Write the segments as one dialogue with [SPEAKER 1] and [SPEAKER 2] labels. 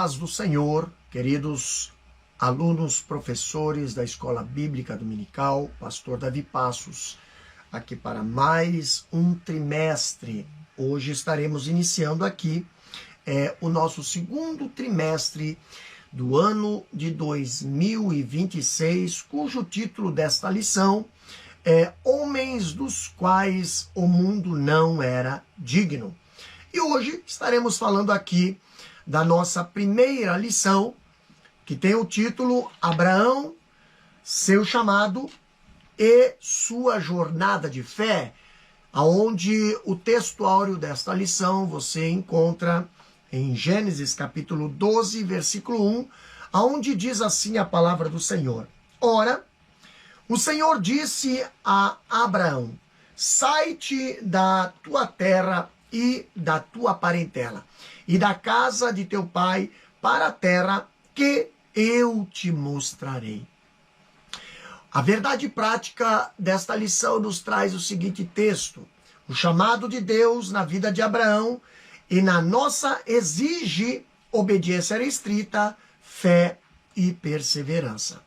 [SPEAKER 1] paz do Senhor, queridos alunos, professores da Escola Bíblica Dominical, pastor Davi Passos, aqui para mais um trimestre. Hoje estaremos iniciando aqui o nosso segundo trimestre do ano de 2026, cujo título desta lição é Homens dos quais o mundo não era digno. E hoje estaremos falando aqui da nossa primeira lição, que tem o título Abraão, seu chamado e sua jornada de fé, aonde o texto áureo desta lição você encontra em Gênesis capítulo 12, versículo 1, aonde diz assim a palavra do Senhor. Ora, o Senhor disse a Abraão: sai-te da tua terra e da tua parentela, e da casa de teu pai, para a terra que eu te mostrarei. A verdade prática desta lição nos traz o seguinte texto: o chamado de Deus na vida de Abraão e na nossa exige obediência restrita, fé e perseverança.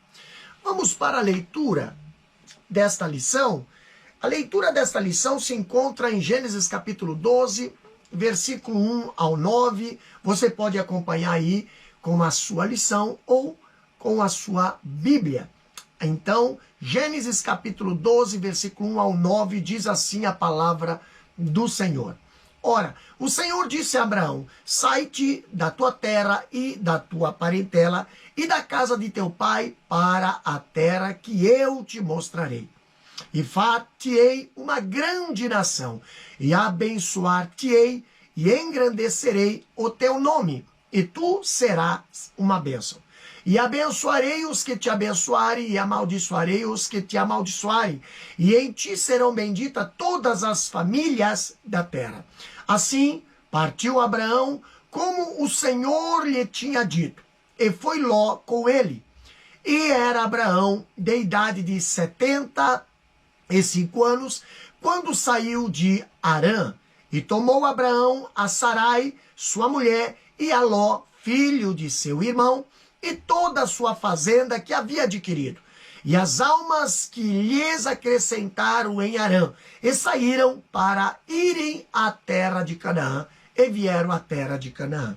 [SPEAKER 1] Vamos para a leitura desta lição. A leitura desta lição se encontra em Gênesis capítulo 12, versículo 1 ao 9. Você pode acompanhar aí com a sua lição ou com a sua Bíblia. Então, Gênesis capítulo 12, versículo 1 ao 9, diz assim a palavra do Senhor. Ora, o Senhor disse a Abraão: sai-te da tua terra e da tua parentela e da casa de teu pai para a terra que eu te mostrarei. E far-te-ei uma grande nação, e abençoar-te-ei, e engrandecerei o teu nome, e tu serás uma bênção. E abençoarei os que te abençoarem, e amaldiçoarei os que te amaldiçoarem, e em ti serão benditas todas as famílias da terra. Assim partiu Abraão, como o Senhor lhe tinha dito, e foi Ló com ele. E era Abraão de idade de 75 anos, quando saiu de Harã, e tomou Abraão a Sarai, sua mulher, e a Ló, filho de seu irmão, e toda a sua fazenda que havia adquirido, e as almas que lhes acrescentaram em Harã, e saíram para irem à terra de Canaã, e vieram à terra de Canaã.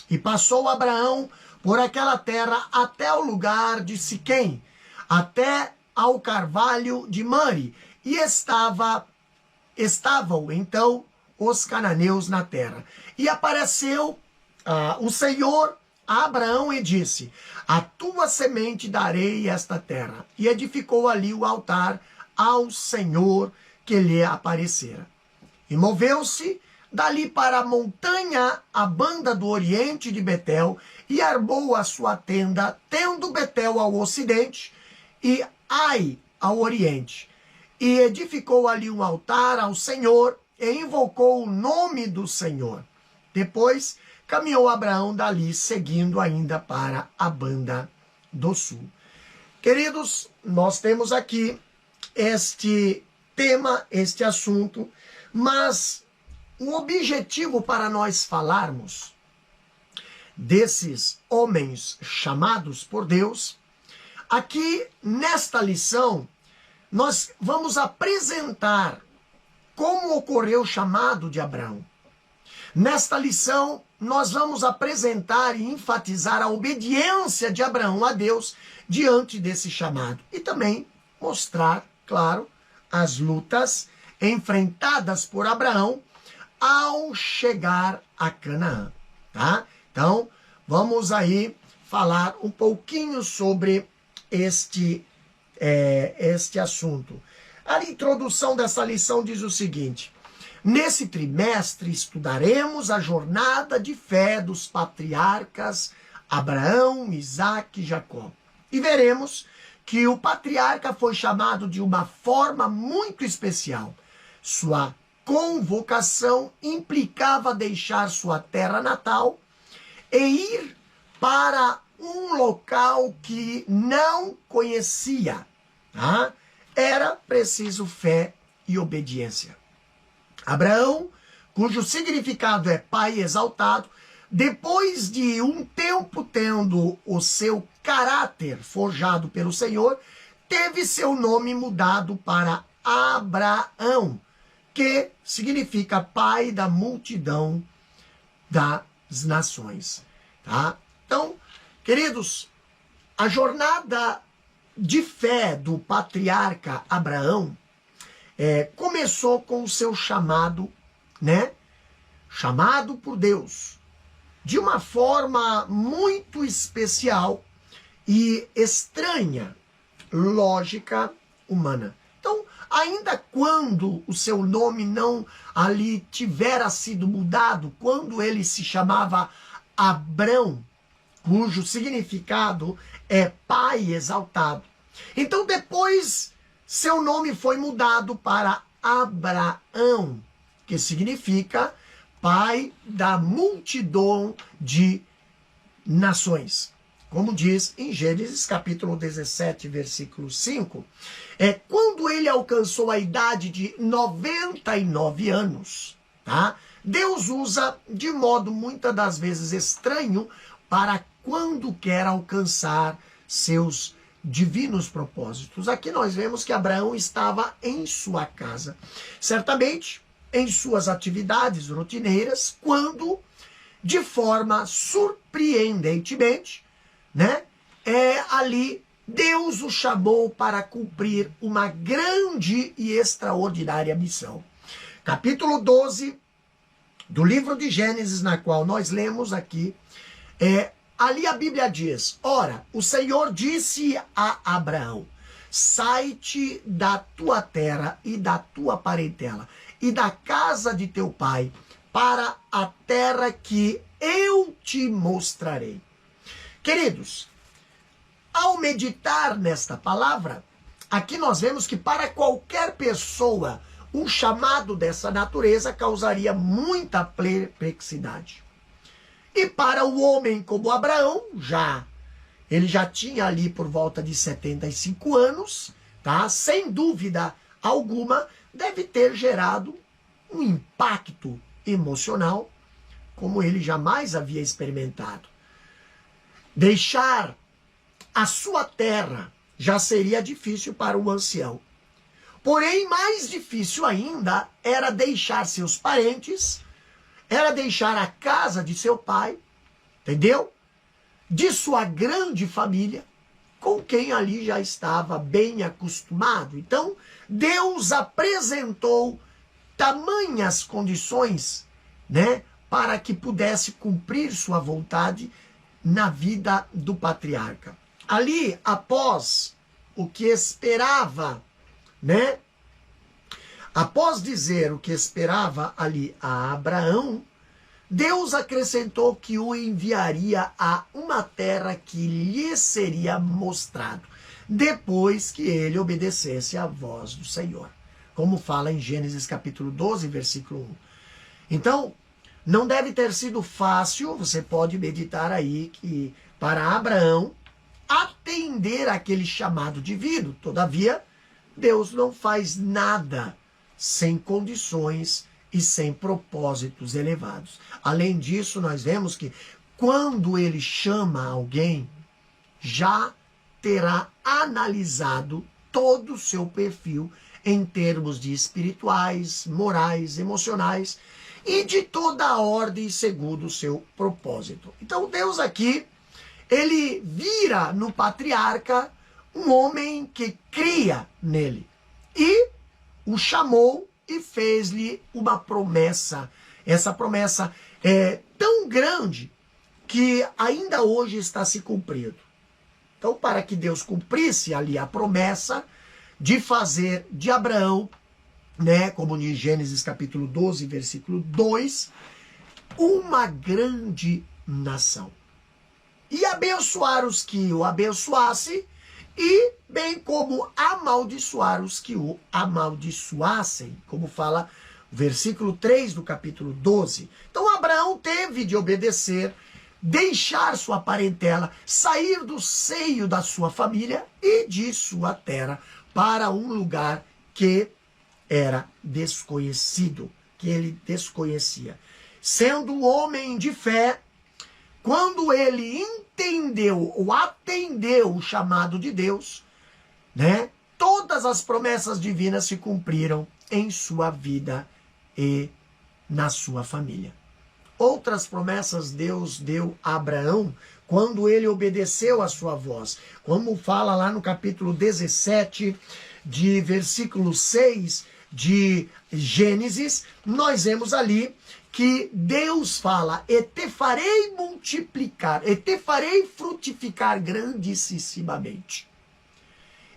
[SPEAKER 1] E passou Abraão por aquela terra até o lugar de Siquém, até ao carvalho de Mamre, e estavam então os cananeus na terra. E apareceu o Senhor a Abraão e disse: a tua semente darei esta terra. E edificou ali o altar ao Senhor que lhe aparecera. E moveu-se dali para a montanha, a banda do oriente de Betel, e armou a sua tenda, tendo Betel ao ocidente e Ai ao oriente. E edificou ali um altar ao Senhor, e invocou o nome do Senhor. Depois caminhou Abraão dali, seguindo ainda para a banda do sul. Queridos, nós temos aqui este tema, este assunto, mas o objetivo para nós falarmos desses homens chamados por Deus, aqui nesta lição, nós vamos apresentar como ocorreu o chamado de Abraão. Nesta lição, nós vamos apresentar e enfatizar a obediência de Abraão a Deus diante desse chamado. E também mostrar, claro, as lutas enfrentadas por Abraão ao chegar a Canaã. Tá? Então, vamos aí falar um pouquinho sobre este assunto. A introdução dessa lição diz o seguinte: nesse trimestre estudaremos a jornada de fé dos patriarcas Abraão, Isaque e Jacó. E veremos que o patriarca foi chamado de uma forma muito especial. Sua convocação implicava deixar sua terra natal e ir para um local que não conhecia. Tá? Era preciso fé e obediência. Abraão, cujo significado é pai exaltado, depois de um tempo tendo o seu caráter forjado pelo Senhor, teve seu nome mudado para Abraão, que significa pai da multidão das nações. Tá? Então, queridos, a jornada de fé do patriarca Abraão começou com o seu chamado, né? Chamado por Deus, de uma forma muito especial e estranha, lógica humana. Então, ainda quando o seu nome não ali tivera sido mudado, quando ele se chamava Abrão, cujo significado é pai exaltado. Então, depois, seu nome foi mudado para Abraão, que significa pai da multidão de nações. Como diz em Gênesis capítulo 17, versículo 5, quando ele alcançou a idade de 99 anos, tá? Deus usa de modo muitas das vezes estranho para quando quer alcançar seus divinos propósitos. Aqui nós vemos que Abraão estava em sua casa, certamente em suas atividades rotineiras, quando, de forma surpreendentemente, né, ali Deus o chamou para cumprir uma grande e extraordinária missão. Capítulo 12 do livro de Gênesis, na qual nós lemos aqui, ali a Bíblia diz: ora, o Senhor disse a Abraão, sai-te da tua terra e da tua parentela e da casa de teu pai para a terra que eu te mostrarei. Queridos, ao meditar nesta palavra, aqui nós vemos que para qualquer pessoa, um chamado dessa natureza causaria muita perplexidade. E para o homem como Abraão, ele já tinha ali por volta de 75 anos, tá? Sem dúvida alguma, deve ter gerado um impacto emocional como ele jamais havia experimentado. Deixar a sua terra já seria difícil para o ancião. Porém, mais difícil ainda era deixar seus parentes, era deixar a casa de seu pai, entendeu? De sua grande família, com quem ali já estava bem acostumado. Então, Deus apresentou tamanhas condições, né, para que pudesse cumprir sua vontade na vida do patriarca. Ali, após o que esperava, né, após dizer o que esperava ali a Abraão, Deus acrescentou que o enviaria a uma terra que lhe seria mostrado, depois que ele obedecesse à voz do Senhor, como fala em Gênesis capítulo 12, versículo 1. Então, não deve ter sido fácil, você pode meditar aí, que para Abraão atender aquele chamado divino. Todavia, Deus não faz nada sem condições e sem propósitos elevados. Além disso, nós vemos que quando ele chama alguém, já terá analisado todo o seu perfil em termos de espirituais, morais, emocionais e de toda a ordem segundo o seu propósito. Então Deus aqui, ele vira no patriarca um homem que cria nele e o chamou e fez-lhe uma promessa. Essa promessa é tão grande que ainda hoje está se cumprindo. Então, para que Deus cumprisse ali a promessa de fazer de Abraão, né, como em Gênesis capítulo 12, versículo 2, uma grande nação. E abençoar os que o abençoassem, e bem como amaldiçoar os que o amaldiçoassem, como fala o versículo 3 do capítulo 12. Então Abraão teve de obedecer, deixar sua parentela, sair do seio da sua família e de sua terra para um lugar que era desconhecido, que ele desconhecia. Sendo homem de fé, quando ele entendeu ou atendeu o chamado de Deus, né, todas as promessas divinas se cumpriram em sua vida e na sua família. Outras promessas Deus deu a Abraão quando ele obedeceu a sua voz. Como fala lá no capítulo 17, de versículo 6 de Gênesis, nós vemos ali que Deus fala: e te farei multiplicar, e te farei frutificar grandissimamente.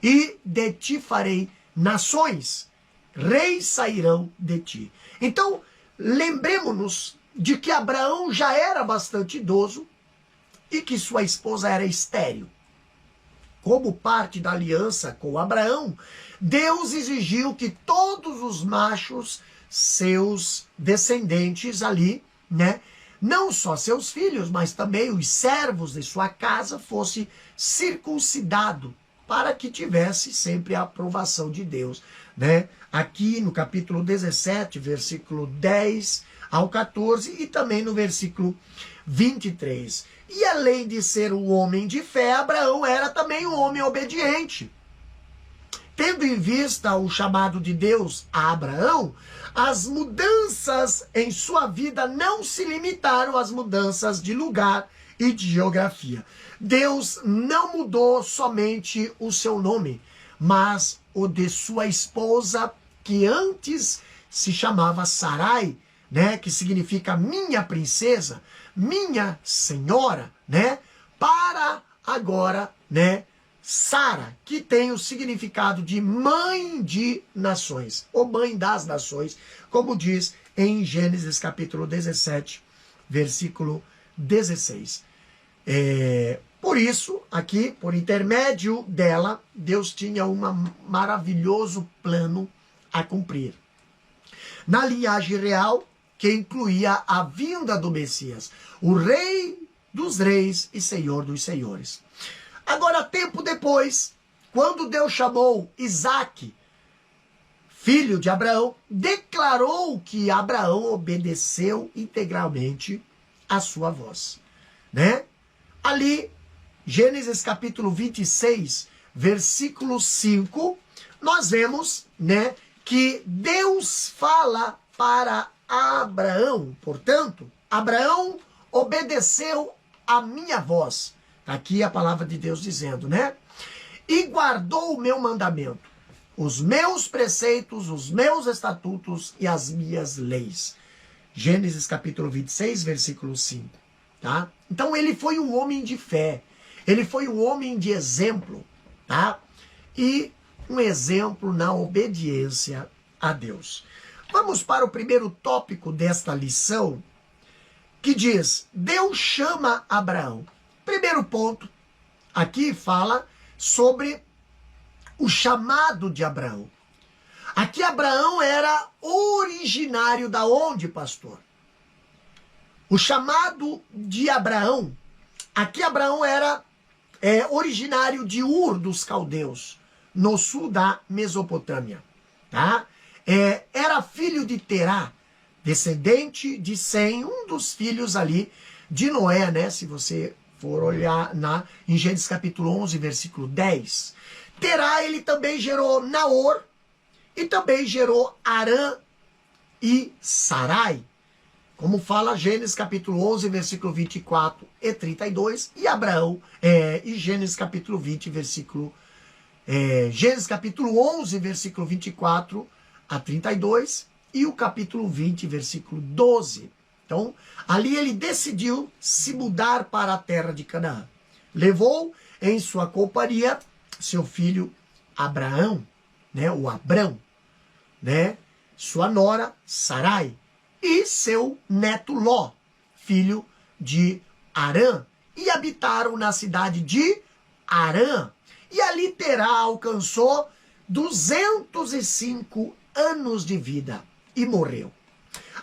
[SPEAKER 1] E de ti farei nações, reis sairão de ti. Então, lembremos-nos de que Abraão já era bastante idoso e que sua esposa era estéril. Como parte da aliança com Abraão, Deus exigiu que todos os machos, seus descendentes ali, né, não só seus filhos, mas também os servos de sua casa, fosse circuncidado, para que tivesse sempre a aprovação de Deus, né? Aqui no capítulo 17, versículo 10 ao 14 e também no versículo 23. E além de ser um homem de fé, Abraão era também um homem obediente. Tendo em vista o chamado de Deus a Abraão, as mudanças em sua vida não se limitaram às mudanças de lugar e de geografia. Deus não mudou somente o seu nome, mas o de sua esposa, que antes se chamava Sarai, né, que significa minha princesa, minha senhora, né, para agora, né, Sara, que tem o significado de mãe de nações, ou mãe das nações, como diz em Gênesis capítulo 17, versículo 16. Por isso, aqui, por intermédio dela, Deus tinha um maravilhoso plano a cumprir. Na linhagem real, que incluía a vinda do Messias, o rei dos reis e senhor dos senhores. Agora, tempo depois, quando Deus chamou Isaque, filho de Abraão, declarou que Abraão obedeceu integralmente a sua voz, né? Ali, Gênesis capítulo 26, versículo 5, nós vemos, né, que Deus fala para Abraão. Portanto, Abraão obedeceu a minha voz. Aqui a palavra de Deus dizendo, né? E guardou o meu mandamento, os meus preceitos, os meus estatutos e as minhas leis. Gênesis capítulo 26, versículo 5. Tá? Então ele foi um homem de fé. Ele foi um homem de exemplo, tá? E um exemplo na obediência a Deus. Vamos para o primeiro tópico desta lição, que diz: Deus chama Abraão. Primeiro ponto, aqui fala sobre o chamado de Abraão. Aqui Abraão era originário da onde, pastor? O chamado de Abraão, aqui Abraão era originário de Ur dos Caldeus, no sul da Mesopotâmia, tá? Era filho de Terá, descendente de Sem, um dos filhos ali de Noé, né? Se você for olhar em Gênesis capítulo 11, versículo 10. Terá, ele também gerou Naor, e também gerou Arã e Sarai, como fala Gênesis capítulo 11, versículo 24 e 32, e Abraão, e Gênesis capítulo 20, versículo... Gênesis capítulo 11, versículo 24 a 32, e o capítulo 20, versículo 12. Então, ali ele decidiu se mudar para a terra de Canaã. Levou em sua companhia seu filho Abraão, né, o Abrão, né, sua nora Sarai, e seu neto Ló, filho de Arã, e habitaram na cidade de Arã. E ali Terá alcançou 205 anos de vida e morreu.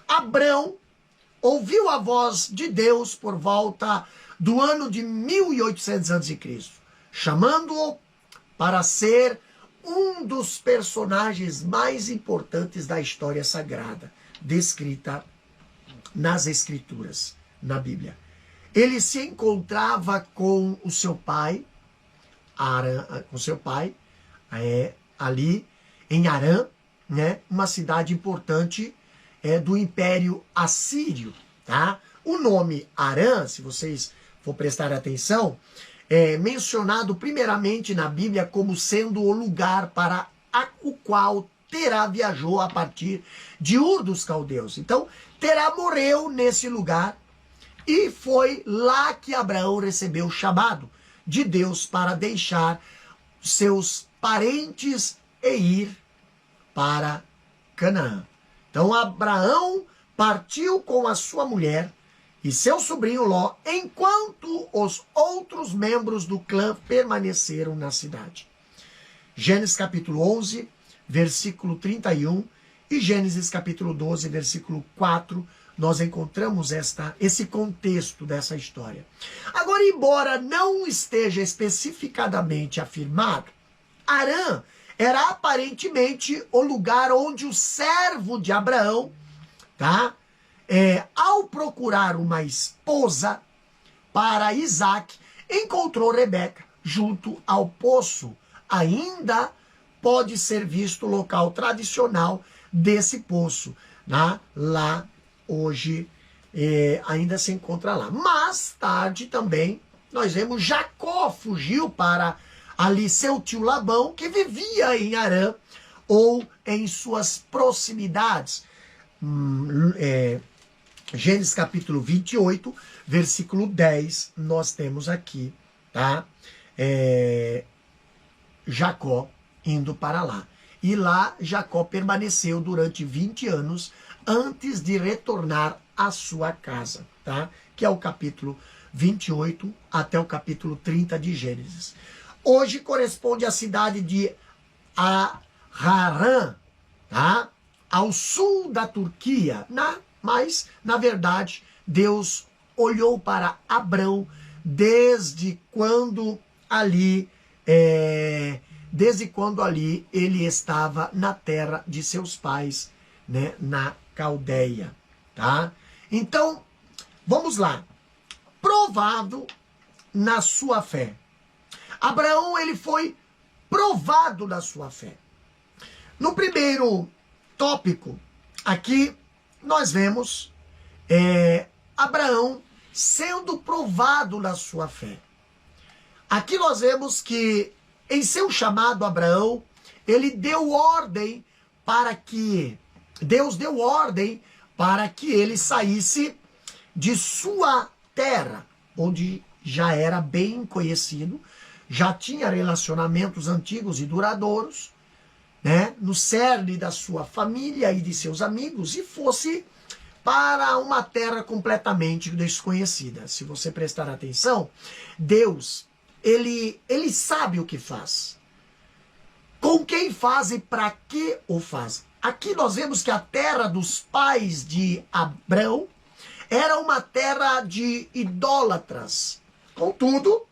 [SPEAKER 1] Abrão ouviu a voz de Deus por volta do ano de 1800 a.C., chamando-o para ser um dos personagens mais importantes da história sagrada, descrita nas Escrituras, na Bíblia. ele se encontrava com o seu pai, ali em Arã, né, uma cidade importante do Império Assírio, tá? O nome Arã, se vocês for prestar atenção, é mencionado primeiramente na Bíblia como sendo o lugar para o qual Terá viajou a partir de Ur dos Caldeus. Então, Terá morreu nesse lugar e foi lá que Abraão recebeu o chamado de Deus para deixar seus parentes e ir para Canaã. Então, Abraão partiu com a sua mulher e seu sobrinho Ló, enquanto os outros membros do clã permaneceram na cidade. Gênesis capítulo 11, versículo 31 e Gênesis capítulo 12, versículo 4, nós encontramos esse contexto dessa história. Agora, embora não esteja especificadamente afirmado, Arã era aparentemente o lugar onde o servo de Abraão, tá? Ao procurar uma esposa para Isaac, encontrou Rebeca junto ao poço. Ainda pode ser visto o local tradicional desse poço, né? Lá hoje ainda se encontra lá. Mais tarde também nós vemos Jacó fugiu para ali seu tio Labão, que vivia em Arã ou em suas proximidades. Gênesis capítulo 28, versículo 10, nós temos aqui, tá? Jacó indo para lá. E lá Jacó permaneceu durante 20 anos antes de retornar à sua casa, tá? Que é o capítulo 28 até o capítulo 30 de Gênesis. Hoje corresponde à cidade de Harran, tá? Ao sul da Turquia, mas, na verdade, Deus olhou para Abrão desde quando ali ele estava na terra de seus pais, né, na Caldeia, tá? Então, vamos lá. Provado na sua fé. Abraão, ele foi provado na sua fé. No primeiro tópico, aqui nós vemos Abraão sendo provado na sua fé. Aqui nós vemos que em seu chamado Abraão, ele deu ordem para que, Deus deu ordem para que ele saísse de sua terra, onde já era bem conhecido, já tinha relacionamentos antigos e duradouros, né, no cerne da sua família e de seus amigos, e fosse para uma terra completamente desconhecida. Se você prestar atenção, Deus, ele sabe o que faz, com quem faz e para que o faz. Aqui nós vemos que a terra dos pais de Abrão era uma terra de idólatras. Contudo,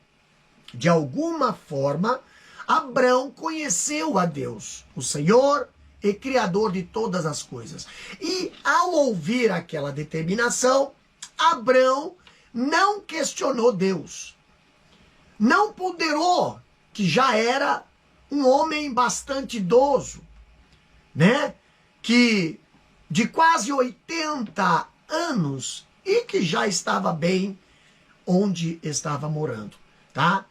[SPEAKER 1] de alguma forma, Abrão conheceu a Deus, o Senhor e Criador de todas as coisas. E ao ouvir aquela determinação, Abrão não questionou Deus. Não ponderou que já era um homem bastante idoso, né? Que de quase 80 anos e que já estava bem onde estava morando, tá?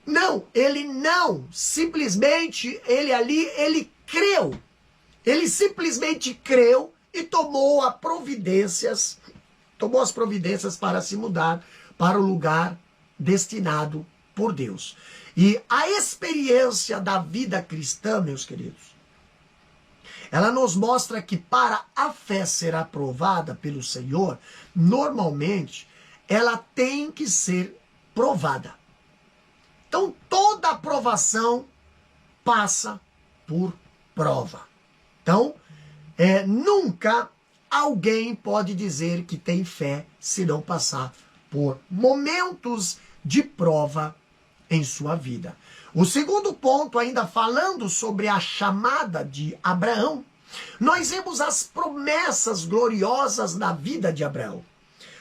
[SPEAKER 1] Não, ele não, simplesmente, ele creu. Ele simplesmente creu e tomou as providências para se mudar para o lugar destinado por Deus. E a experiência da vida cristã, meus queridos, ela nos mostra que para a fé ser aprovada pelo Senhor, normalmente, ela tem que ser provada. Então, toda aprovação passa por prova. Então, nunca alguém pode dizer que tem fé se não passar por momentos de prova em sua vida. O segundo ponto, ainda falando sobre a chamada de Abraão, nós vemos as promessas gloriosas na vida de Abraão.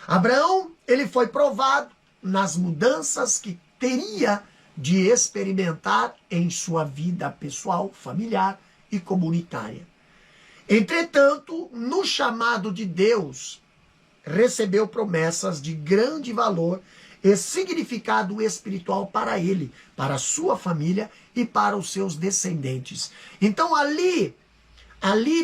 [SPEAKER 1] Abraão, ele foi provado nas mudanças que teria de experimentar em sua vida pessoal, familiar e comunitária. Entretanto, no chamado de Deus, recebeu promessas de grande valor e significado espiritual para ele, para a sua família e para os seus descendentes. Então ali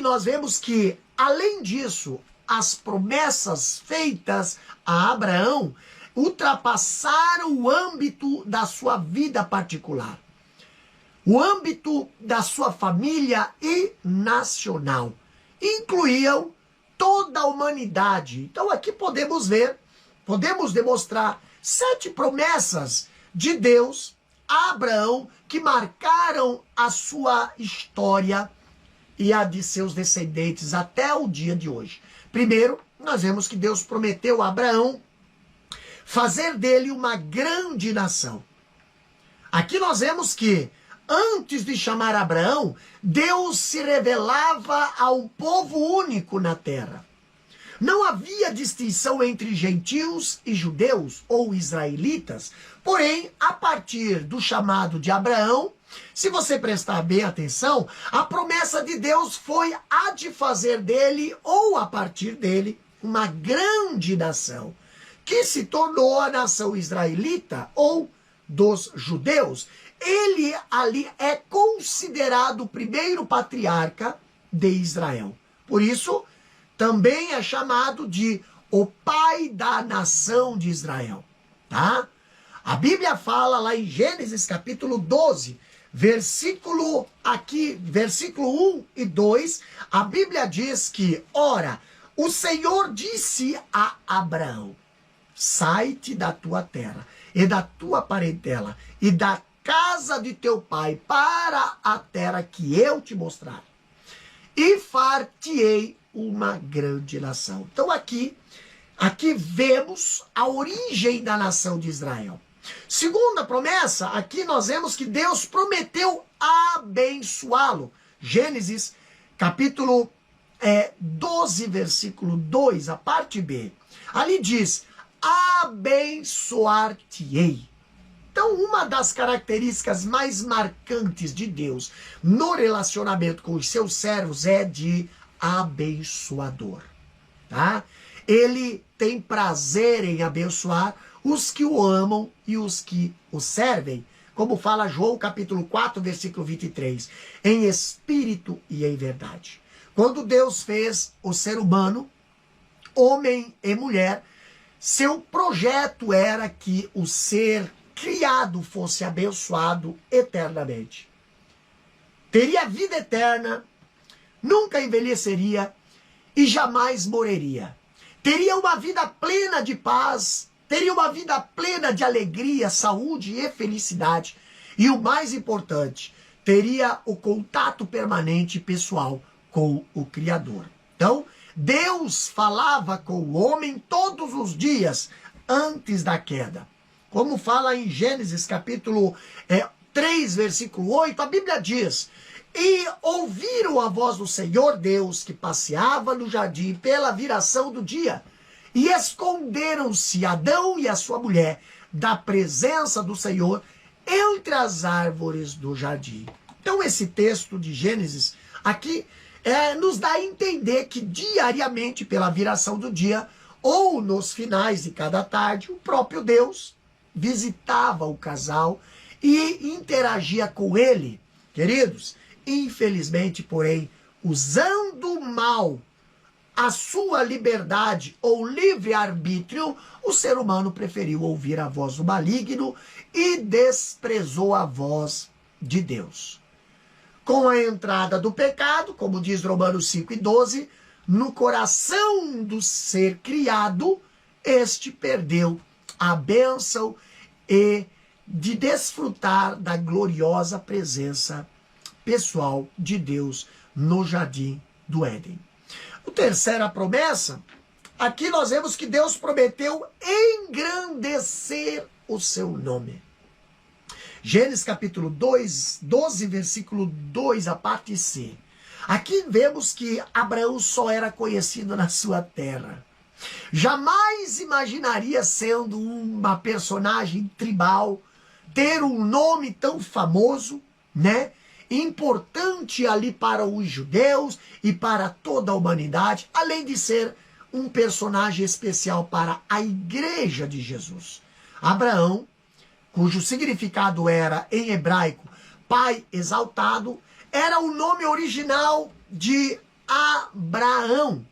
[SPEAKER 1] nós vemos que, além disso, as promessas feitas a Abraão ultrapassaram o âmbito da sua vida particular, o âmbito da sua família e nacional. Incluíam toda a humanidade. Então aqui podemos demonstrar 7 promessas de Deus a Abraão que marcaram a sua história e a de seus descendentes até o dia de hoje. Primeiro, nós vemos que Deus prometeu a Abraão fazer dele uma grande nação. Aqui nós vemos que, antes de chamar Abraão, Deus se revelava a um povo único na terra. Não havia distinção entre gentios e judeus ou israelitas, porém, a partir do chamado de Abraão, se você prestar bem atenção, a promessa de Deus foi a de fazer dele, ou a partir dele, uma grande nação, que se tornou a nação israelita ou dos judeus. Ele ali é considerado o primeiro patriarca de Israel. Por isso, também é chamado de o pai da nação de Israel, tá? A Bíblia fala lá em Gênesis capítulo 12, versículo 1 e 2, a Bíblia diz que, ora, o Senhor disse a Abraão, sai-te da tua terra e da tua parentela e da casa de teu pai para a terra que eu te mostrar, e far-te-ei uma grande nação. Então aqui vemos a origem da nação de Israel. Segunda promessa, aqui nós vemos que Deus prometeu abençoá-lo. Gênesis capítulo 12, versículo 2, a parte B. Ali diz, abençoar-te-ei. Então, uma das características mais marcantes de Deus no relacionamento com os seus servos é de abençoador, tá? Ele tem prazer em abençoar os que o amam e os que o servem, como fala João capítulo 4, versículo 23, em espírito e em verdade. Quando Deus fez o ser humano, homem e mulher, seu projeto era que o ser criado fosse abençoado eternamente. Teria vida eterna, nunca envelheceria e jamais morreria. Teria uma vida plena de paz, teria uma vida plena de alegria, saúde e felicidade. E o mais importante, teria o contato permanente e pessoal com o Criador. Então, Deus falava com o homem todos os dias antes da queda. Como fala em Gênesis capítulo 3, versículo 8, a Bíblia diz, e ouviram a voz do Senhor Deus que passeava no jardim pela viração do dia, e esconderam-se Adão e a sua mulher da presença do Senhor entre as árvores do jardim. Então esse texto de Gênesis aqui nos dá a entender que diariamente pela viração do dia ou nos finais de cada tarde, o próprio Deus visitava o casal e interagia com ele. Queridos, infelizmente, porém, usando mal a sua liberdade ou livre-arbítrio, o ser humano preferiu ouvir a voz do maligno e desprezou a voz de Deus. Com a entrada do pecado, como diz Romanos 5 e 12, no coração do ser criado, este perdeu a bênção e de desfrutar da gloriosa presença pessoal de Deus no jardim do Éden. A terceira promessa, aqui nós vemos que Deus prometeu engrandecer o seu nome. Gênesis capítulo 2, 12, versículo 2, a parte C. Aqui vemos que Abraão só era conhecido na sua terra. Jamais imaginaria, sendo uma personagem tribal, ter um nome tão famoso, né? Importante ali para os judeus e para toda a humanidade, além de ser um personagem especial para a igreja de Jesus. Abraão, cujo significado era, em hebraico, pai exaltado, era o nome original de Abraão,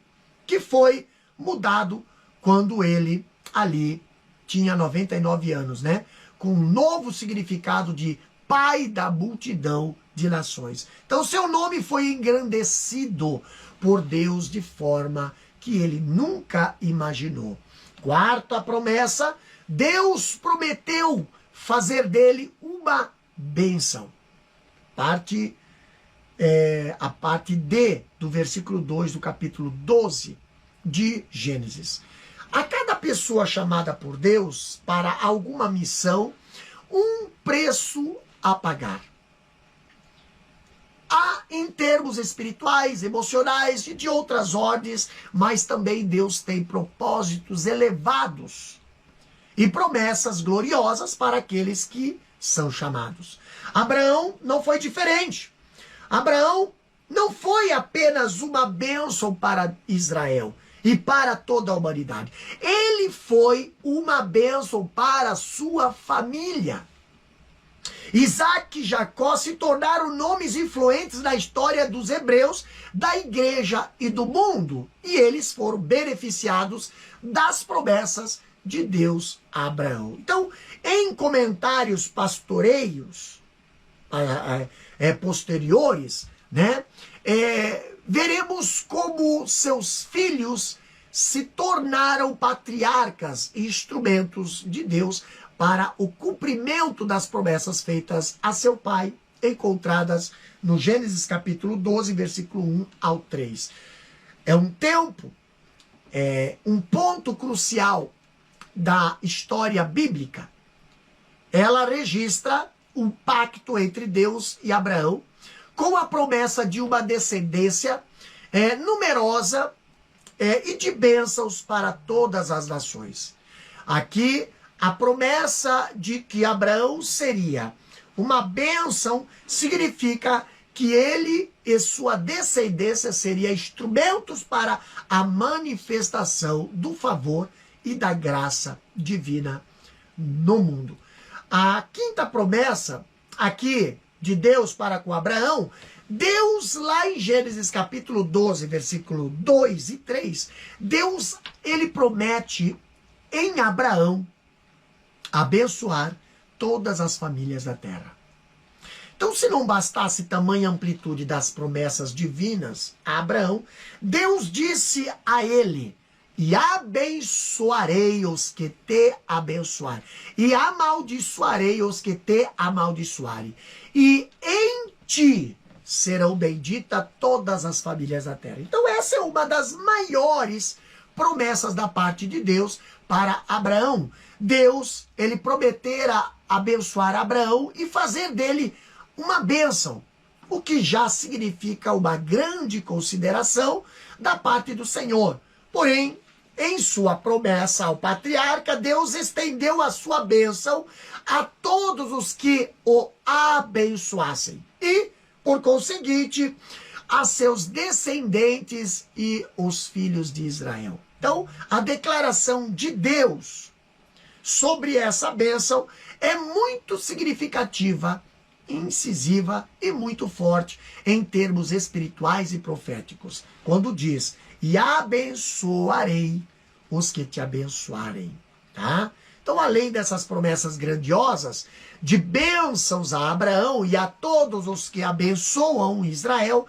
[SPEAKER 1] que foi mudado quando ele ali tinha 99 anos, né? Com um novo significado de pai da multidão de nações. Então seu nome foi engrandecido por Deus de forma que ele nunca imaginou. Quarta promessa, Deus prometeu fazer dele uma bênção. A parte D do versículo 2 do capítulo 12 de Gênesis. A cada pessoa chamada por Deus para alguma missão, um preço a pagar. Há em termos espirituais, emocionais e de outras ordens, mas também Deus tem propósitos elevados e promessas gloriosas para aqueles que são chamados. Abraão não foi diferente. Abraão não foi apenas uma bênção para Israel e para toda a humanidade. Ele foi uma bênção para a sua família. Isaac e Jacó se tornaram nomes influentes na história dos hebreus, da igreja e do mundo. E eles foram beneficiados das promessas de Deus a Abraão. Então, em comentários pastoreios posteriores, né, veremos como seus filhos se tornaram patriarcas e instrumentos de Deus para o cumprimento das promessas feitas a seu pai, encontradas no Gênesis capítulo 12, versículo 1 ao 3. É um tempo, um ponto crucial da história bíblica. Ela registra um pacto entre Deus e Abraão, com a promessa de uma descendência numerosa e de bênçãos para todas as nações. Aqui, a promessa de que Abraão seria uma bênção significa que ele e sua descendência seriam instrumentos para a manifestação do favor e da graça divina no mundo. A quinta promessa aqui de Deus para com Abraão, Deus lá em Gênesis capítulo 12, versículo 2 e 3, Deus, ele promete em Abraão abençoar todas as famílias da terra. Então, se não bastasse tamanha amplitude das promessas divinas a Abraão, Deus disse a ele: e abençoarei os que te abençoarem, e amaldiçoarei os que te amaldiçoarem, e em ti serão benditas todas as famílias da terra. Então essa é uma das maiores promessas da parte de Deus para Abraão. Deus, ele prometera abençoar Abraão e fazer dele uma bênção, o que já significa uma grande consideração da parte do Senhor. Porém, em sua promessa ao patriarca, Deus estendeu a sua bênção a todos os que o abençoassem e, por conseguinte, a seus descendentes e os filhos de Israel. Então, a declaração de Deus sobre essa bênção é muito significativa, incisiva e muito forte em termos espirituais e proféticos, quando diz: e abençoarei os que te abençoarem, tá? Então, além dessas promessas grandiosas de bênçãos a Abraão e a todos os que abençoam Israel,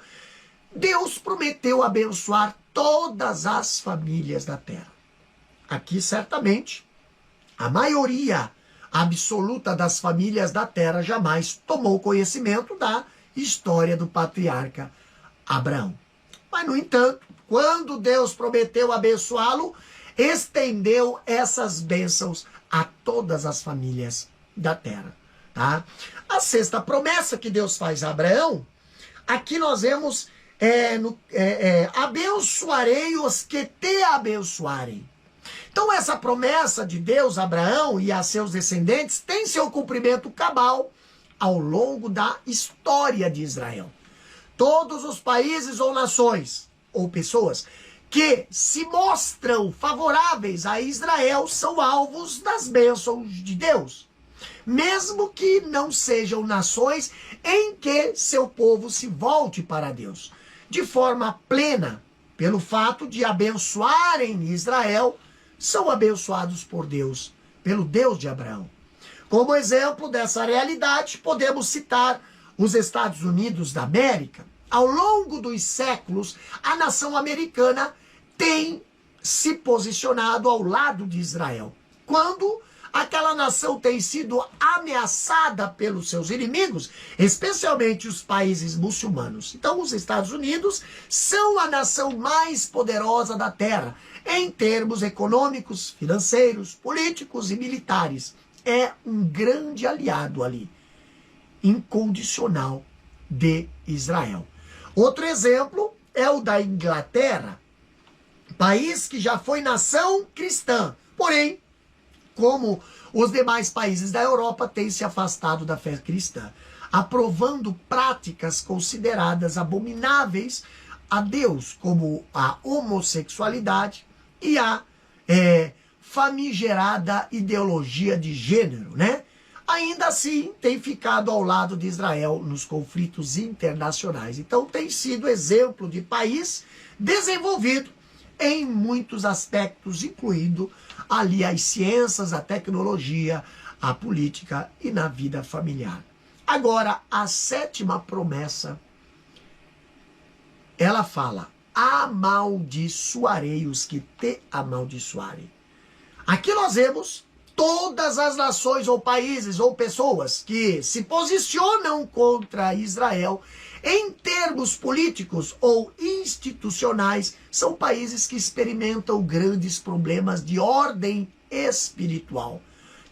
[SPEAKER 1] Deus prometeu abençoar todas as famílias da terra. Aqui, certamente, a maioria absoluta das famílias da terra jamais tomou conhecimento da história do patriarca Abraão. Mas, no entanto, quando Deus prometeu abençoá-lo, estendeu essas bênçãos a todas as famílias da terra, tá? A sexta promessa que Deus faz a Abraão, aqui nós vemos abençoarei os que te abençoarem. Então essa promessa de Deus a Abraão e a seus descendentes tem seu cumprimento cabal ao longo da história de Israel. Todos os países ou nações ou pessoas que se mostram favoráveis a Israel são alvos das bênçãos de Deus, mesmo que não sejam nações em que seu povo se volte para Deus, de forma plena, pelo fato de abençoarem Israel, são abençoados por Deus, pelo Deus de Abraão. Como exemplo dessa realidade, podemos citar os Estados Unidos da América. Ao longo dos séculos, a nação americana tem se posicionado ao lado de Israel. Quando aquela nação tem sido ameaçada pelos seus inimigos, especialmente os países muçulmanos. Então, os Estados Unidos são a nação mais poderosa da Terra, em termos econômicos, financeiros, políticos e militares. É um grande aliado ali, incondicional, de Israel. Outro exemplo é o da Inglaterra, país que já foi nação cristã, porém, como os demais países da Europa, tem se afastado da fé cristã, aprovando práticas consideradas abomináveis a Deus, como a homossexualidade e a famigerada ideologia de gênero, né? Ainda assim, tem ficado ao lado de Israel nos conflitos internacionais. Então, tem sido exemplo de país desenvolvido em muitos aspectos, incluindo ali as ciências, a tecnologia, a política e na vida familiar. Agora, a sétima promessa, ela fala: amaldiçoarei os que te amaldiçoarem. Aqui nós vemos todas as nações ou países ou pessoas que se posicionam contra Israel em termos políticos ou institucionais, são países que experimentam grandes problemas de ordem espiritual,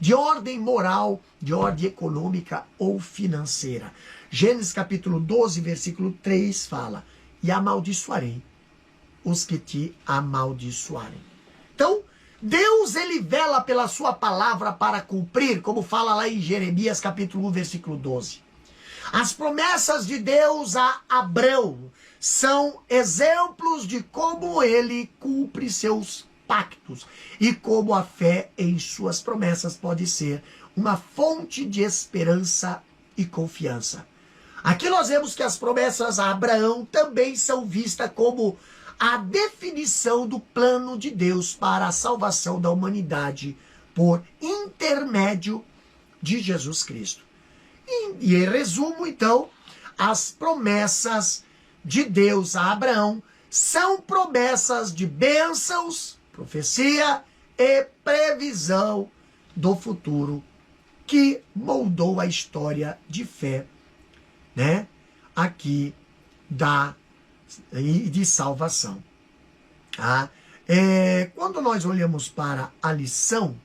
[SPEAKER 1] de ordem moral, de ordem econômica ou financeira. Gênesis capítulo 12, versículo 3 fala: e amaldiçoarei os que te amaldiçoarem. Então, Deus, ele vela pela sua palavra para cumprir, como fala lá em Jeremias capítulo 1, versículo 12. As promessas de Deus a Abrão são exemplos de como ele cumpre seus pactos e como a fé em suas promessas pode ser uma fonte de esperança e confiança. Aqui nós vemos que as promessas a Abraão também são vistas como a definição do plano de Deus para a salvação da humanidade por intermédio de Jesus Cristo. E em resumo, então, as promessas de Deus a Abraão são promessas de bênçãos, profecia e previsão do futuro que moldou a história de fé, né, aqui de salvação. Tá? Quando nós olhamos para a lição,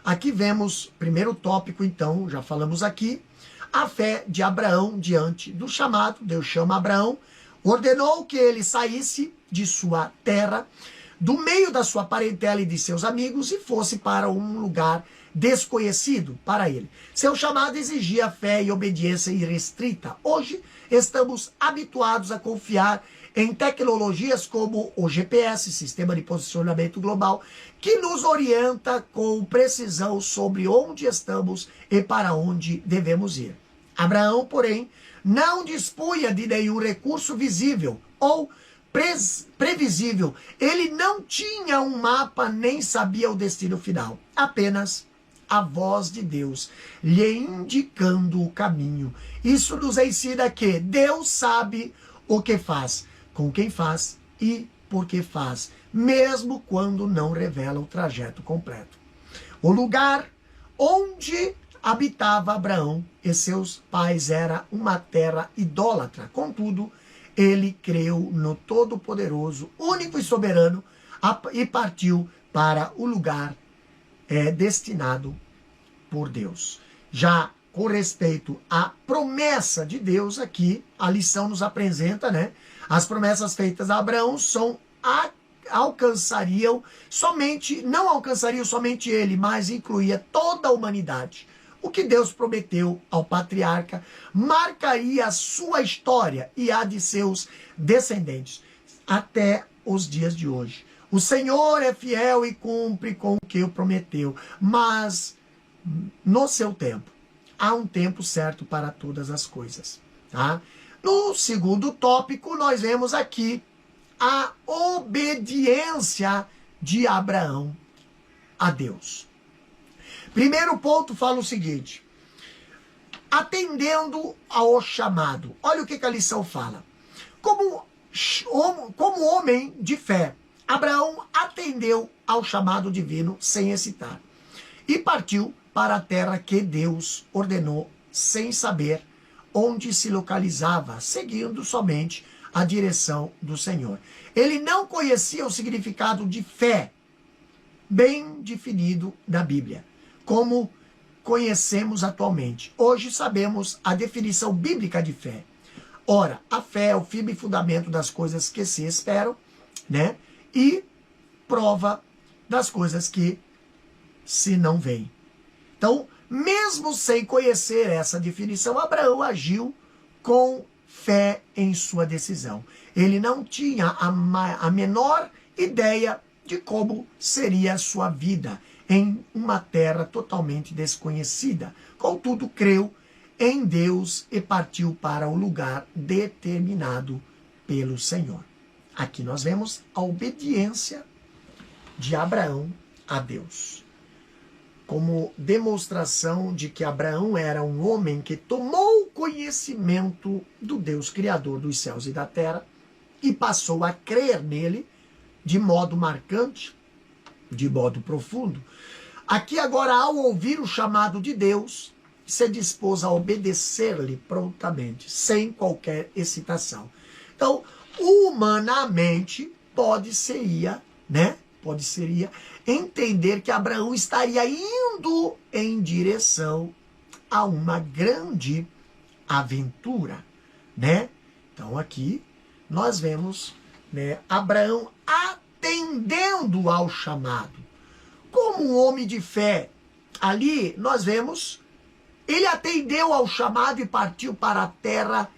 [SPEAKER 1] aqui vemos, primeiro tópico, então, já falamos aqui, a fé de Abraão diante do chamado. Deus chama Abraão, ordenou que ele saísse de sua terra, do meio da sua parentela e de seus amigos, e fosse para um lugar desconhecido para ele. Seu chamado exigia fé e obediência irrestrita. Hoje, estamos habituados a confiar em tecnologias como o GPS, Sistema de Posicionamento Global, que nos orienta com precisão sobre onde estamos e para onde devemos ir. Abraão, porém, não dispunha de nenhum recurso visível ou previsível. Ele não tinha um mapa nem sabia o destino final. Apenas a voz de Deus lhe indicando o caminho. Isso nos ensina que Deus sabe o que faz, com quem faz e por que faz, mesmo quando não revela o trajeto completo. O lugar onde habitava Abraão e seus pais era uma terra idólatra. Contudo, ele creu no Todo-Poderoso, único e soberano, e partiu para o lugar destinado por Deus. Já com respeito à promessa de Deus aqui, a lição nos apresenta, né? As promessas feitas a Abraão não alcançariam somente ele, mas incluía toda a humanidade. O que Deus prometeu ao patriarca marcaria a sua história e a de seus descendentes até os dias de hoje. O Senhor é fiel e cumpre com o que prometeu, mas no seu tempo. Há um tempo certo para todas as coisas. Tá? No segundo tópico, nós vemos aqui a obediência de Abraão a Deus. Primeiro ponto fala o seguinte: atendendo ao chamado. Olha o que a lição fala. Como homem de fé, Abraão atendeu ao chamado divino sem hesitar e partiu para a terra que Deus ordenou, sem saber onde se localizava, seguindo somente a direção do Senhor. Ele não conhecia o significado de fé, bem definido na Bíblia, como conhecemos atualmente. Hoje sabemos a definição bíblica de fé. Ora, a fé é o firme fundamento das coisas que se esperam, né? E prova das coisas que se não veem. Então, mesmo sem conhecer essa definição, Abraão agiu com fé em sua decisão. Ele não tinha a menor ideia de como seria a sua vida em uma terra totalmente desconhecida. Contudo, creu em Deus e partiu para o lugar determinado pelo Senhor. Aqui nós vemos a obediência de Abraão a Deus, como demonstração de que Abraão era um homem que tomou conhecimento do Deus Criador dos céus e da terra e passou a crer nele de modo marcante, de modo profundo. Aqui agora, ao ouvir o chamado de Deus, se dispôs a obedecer-lhe prontamente, sem qualquer excitação. Então, humanamente, pode-seria entender que Abraão estaria indo em direção a uma grande aventura, né? Então aqui nós vemos, né, Abraão atendendo ao chamado. Como um homem de fé, ali nós vemos, ele atendeu ao chamado e partiu para a terra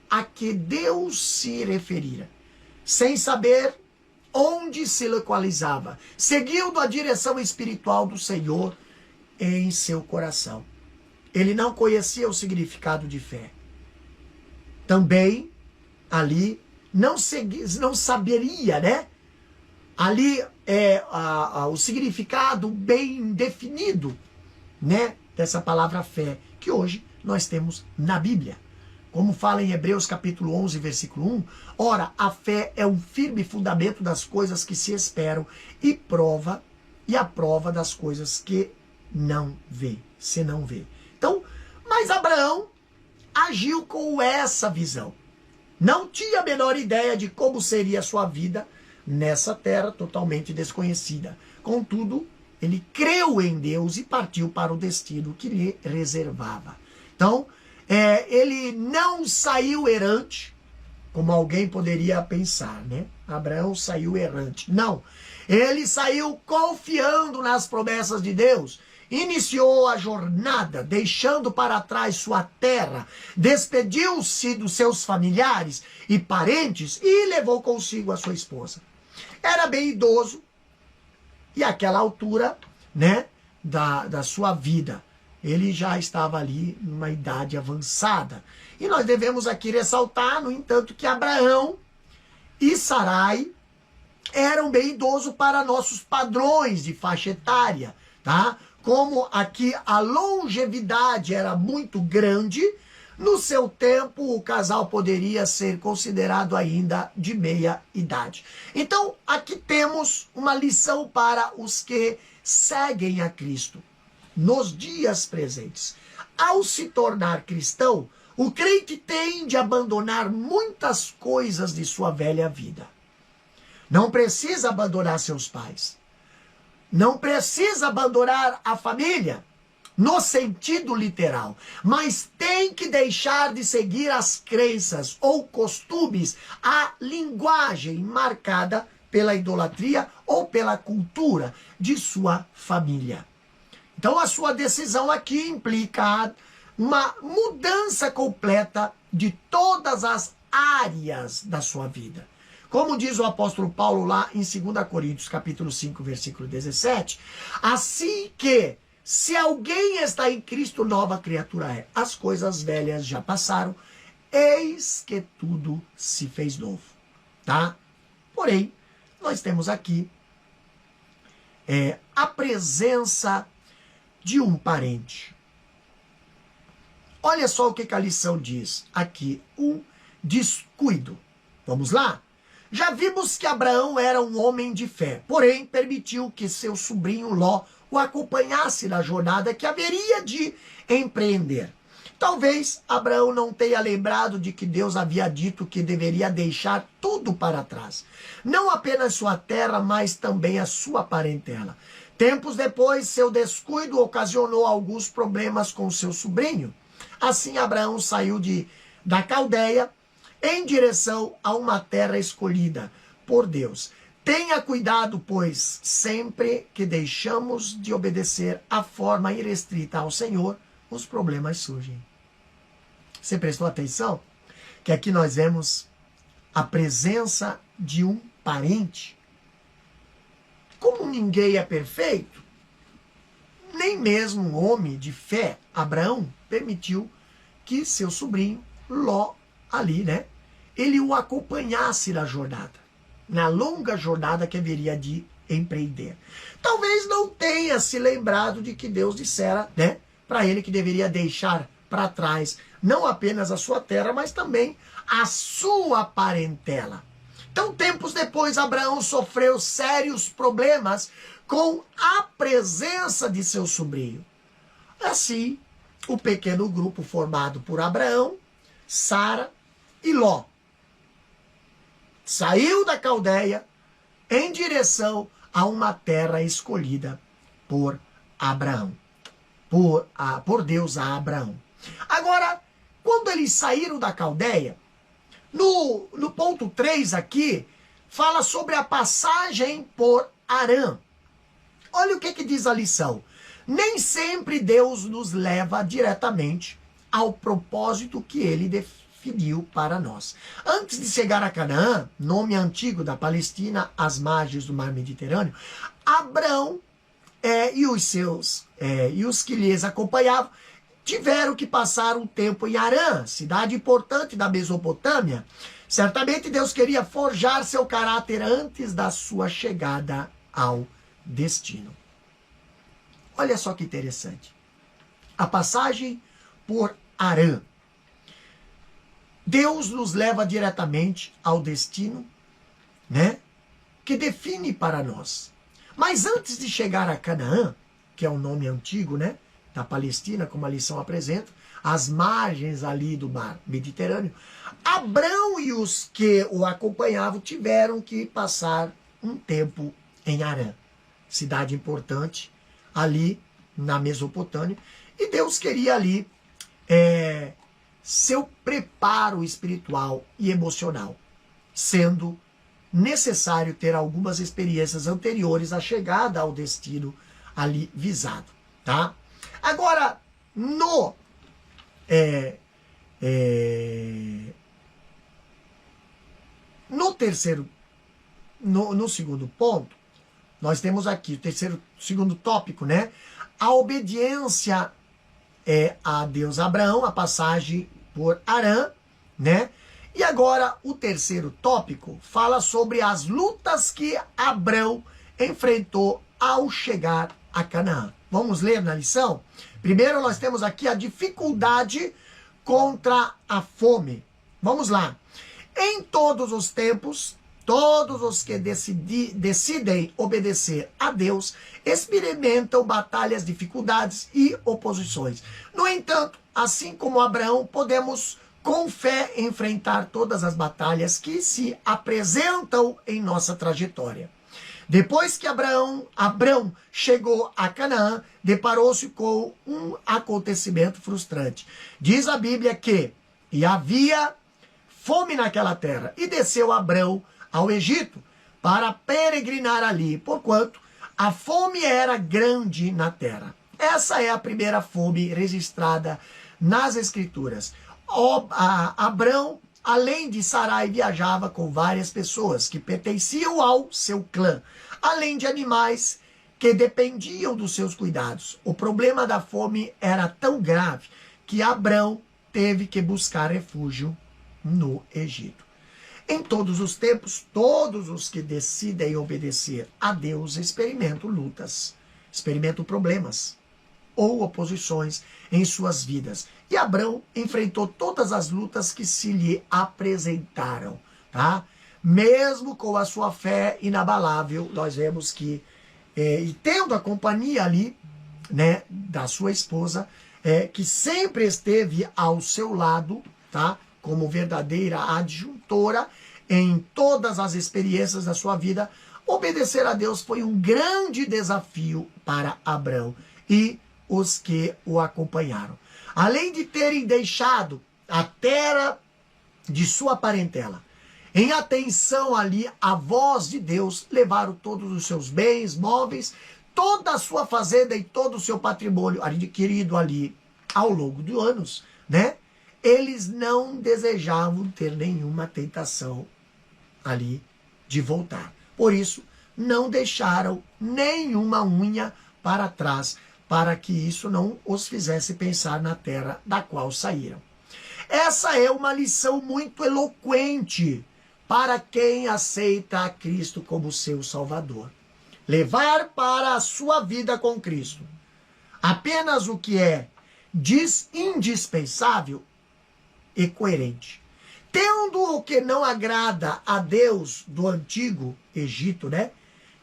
[SPEAKER 1] a que Deus se referira, sem saber onde se localizava, seguindo a direção espiritual do Senhor em seu coração. Ele não conhecia o significado de fé. Também, ali, não saberia, né? Ali o significado bem definido, né, dessa palavra fé, que hoje nós temos na Bíblia. Como fala em Hebreus capítulo 11, versículo 1, ora, a fé é um firme fundamento das coisas que se esperam e a prova das coisas que se não vê. Então, mas Abraão agiu com essa visão. Não tinha a menor ideia de como seria a sua vida nessa terra totalmente desconhecida. Contudo, ele creu em Deus e partiu para o destino que lhe reservava. Então, ele não saiu errante, como alguém poderia pensar, né? Abraão saiu errante. Não. Ele saiu confiando nas promessas de Deus. Iniciou a jornada, deixando para trás sua terra, despediu-se dos seus familiares e parentes e levou consigo a sua esposa. Era bem idoso e àquela altura, né, da sua vida, ele já estava ali numa idade avançada. E nós devemos aqui ressaltar, no entanto, que Abraão e Sarai eram bem idosos para nossos padrões de faixa etária, tá? Como aqui a longevidade era muito grande, no seu tempo o casal poderia ser considerado ainda de meia idade. Então, aqui temos uma lição para os que seguem a Cristo nos dias presentes. Ao se tornar cristão, o crente tem de abandonar muitas coisas de sua velha vida. Não precisa abandonar seus pais. Não precisa abandonar a família, no sentido literal, mas tem que deixar de seguir as crenças ou costumes, a linguagem marcada pela idolatria ou pela cultura de sua família. Então a sua decisão aqui implica uma mudança completa de todas as áreas da sua vida. Como diz o apóstolo Paulo lá em 2 Coríntios capítulo 5, versículo 17, assim que se alguém está em Cristo, nova criatura é. As coisas velhas já passaram, eis que tudo se fez novo. Tá? Porém, nós temos aqui a presença de um parente. Olha só o que a lição diz aqui, um descuido. Vamos lá? Já vimos que Abraão era um homem de fé, porém permitiu que seu sobrinho Ló o acompanhasse na jornada que haveria de empreender. Talvez Abraão não tenha lembrado de que Deus havia dito que deveria deixar tudo para trás. Não apenas sua terra, mas também a sua parentela. Tempos depois, seu descuido ocasionou alguns problemas com seu sobrinho. Assim, Abraão saiu da Caldeia em direção a uma terra escolhida por Deus. Tenha cuidado, pois, sempre que deixamos de obedecer a forma irrestrita ao Senhor, os problemas surgem. Você prestou atenção? Que aqui nós vemos a presença de um parente. Como ninguém é perfeito, nem mesmo um homem de fé, Abraão, permitiu que seu sobrinho, Ló, ali, né, ele o acompanhasse na jornada, na longa jornada que haveria de empreender. Talvez não tenha se lembrado de que Deus dissera, né, para ele que deveria deixar para trás não apenas a sua terra, mas também a sua parentela. Então, tempos depois, Abraão sofreu sérios problemas com a presença de seu sobrinho. Assim, o pequeno grupo formado por Abraão, Sara e Ló saiu da Caldeia em direção a uma terra escolhida por Abraão, por Deus a Abraão. Agora, quando eles saíram da Caldeia, no ponto 3 aqui, fala sobre a passagem por Harã. Olha o que diz a lição. Nem sempre Deus nos leva diretamente ao propósito que ele definiu para nós. Antes de chegar a Canaã, nome antigo da Palestina, às margens do mar Mediterrâneo, Abraão e os que lhes acompanhavam tiveram que passar um tempo em Harã, cidade importante da Mesopotâmia. Certamente Deus queria forjar seu caráter antes da sua chegada ao destino. Olha só que interessante. A passagem por Harã. Deus nos leva diretamente ao destino, né, que define para nós. Mas antes de chegar a Canaã, que é o nome antigo, né, da Palestina, como a lição apresenta, às margens ali do mar Mediterrâneo, Abrão e os que o acompanhavam tiveram que passar um tempo em Harã, cidade importante ali na Mesopotâmia, e Deus queria ali seu preparo espiritual e emocional, sendo necessário ter algumas experiências anteriores à chegada ao destino ali visado, tá? Agora, no segundo ponto, nós temos aqui o segundo tópico, né? A obediência a Deus Abraão, a passagem por Harã, né? E agora o terceiro tópico fala sobre as lutas que Abrão enfrentou ao chegar a Canaã. Vamos ler na lição? Primeiro nós temos aqui a dificuldade contra a fome. Vamos lá. Em todos os tempos, todos os que decidem obedecer a Deus experimentam batalhas, dificuldades e oposições. No entanto, assim como Abraão, podemos com fé enfrentar todas as batalhas que se apresentam em nossa trajetória. Depois que Abrão chegou a Canaã, deparou-se com um acontecimento frustrante. Diz a Bíblia que e havia fome naquela terra, e desceu Abrão ao Egito para peregrinar ali, porquanto a fome era grande na terra. Essa é a primeira fome registrada nas Escrituras. Abrão, além de Sarai, viajava com várias pessoas que pertenciam ao seu clã, além de animais que dependiam dos seus cuidados. O problema da fome era tão grave que Abrão teve que buscar refúgio no Egito. Em todos os tempos, todos os que decidem obedecer a Deus experimentam lutas, experimentam problemas ou oposições em suas vidas. E Abrão enfrentou todas as lutas que se lhe apresentaram, tá? Mesmo com a sua fé inabalável, nós vemos que, e tendo a companhia ali, né, da sua esposa, que sempre esteve ao seu lado, tá? Como verdadeira adjuntora em todas as experiências da sua vida, obedecer a Deus foi um grande desafio para Abrão e os que o acompanharam. Além de terem deixado a terra de sua parentela, em atenção ali à voz de Deus, levaram todos os seus bens, móveis, toda a sua fazenda e todo o seu patrimônio adquirido ali ao longo dos anos, né? Eles não desejavam ter nenhuma tentação ali de voltar. Por isso, não deixaram nenhuma unha para trás, para que isso não os fizesse pensar na terra da qual saíram. Essa é uma lição muito eloquente para quem aceita a Cristo como seu Salvador. Levar para a sua vida com Cristo apenas o que é indispensável e coerente. Tendo o que não agrada a Deus do antigo Egito, né?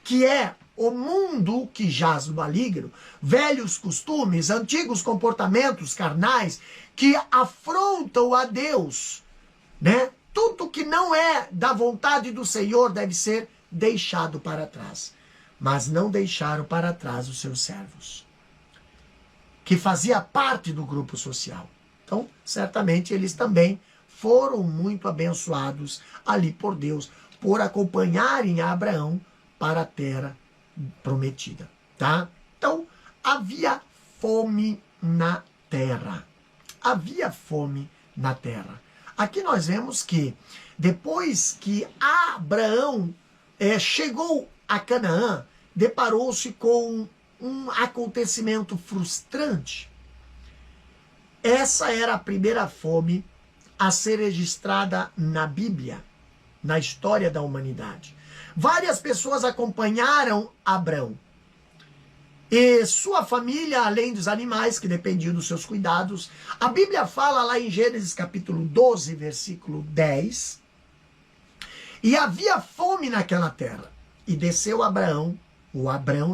[SPEAKER 1] Que é o mundo que jaz no maligno, velhos costumes, antigos comportamentos carnais que afrontam a Deus, né? Tudo que não é da vontade do Senhor deve ser deixado para trás. Mas não deixaram para trás os seus servos, que fazia parte do grupo social. Então, certamente eles também foram muito abençoados ali por Deus, por acompanharem Abraão para a terra prometida, tá? Então, havia fome na terra. Havia fome na terra. Aqui nós vemos que depois que Abraão chegou a Canaã, deparou-se com um acontecimento frustrante. Essa era a primeira fome a ser registrada na Bíblia, na história da humanidade. Várias pessoas acompanharam Abrão e sua família, além dos animais que dependiam dos seus cuidados. A Bíblia fala lá em Gênesis capítulo 12, versículo 10, e havia fome naquela terra, e desceu Abrão,